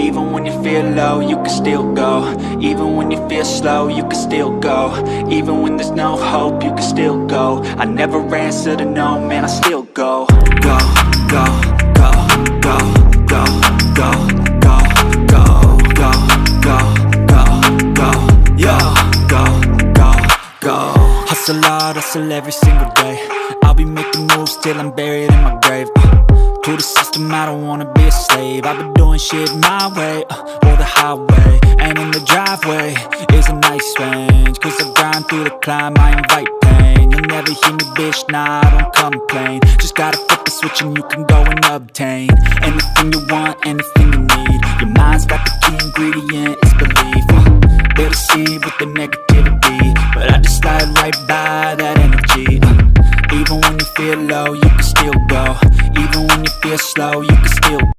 Even when you feel low, you can still go. Even when you feel slow, you can still go. Even when there's no hope, you can still go. I never answer to no, man, I still go. Go, go, go, go, go, go, go, go, go, go, go, go, yo, go, go, go. Hustle hard, hustle every single day. I'll be making moves till I'm buried in my grave. To the system, I don't wanna be a slave. I've been doing shit my way, or the highway. And in the driveway is a nice range. Cause I grind through the climb, I invite pain. You'll never hear me, bitch, nah, I don't complain. Just gotta flip the switch and you can go and obtain anything you want, anything you need. Your mind's got the key ingredient, it's belief. They'll deceive with the negativity, but I just slide right by that energy. Even when you feel low, you can still go. Even when you feel slow, you can still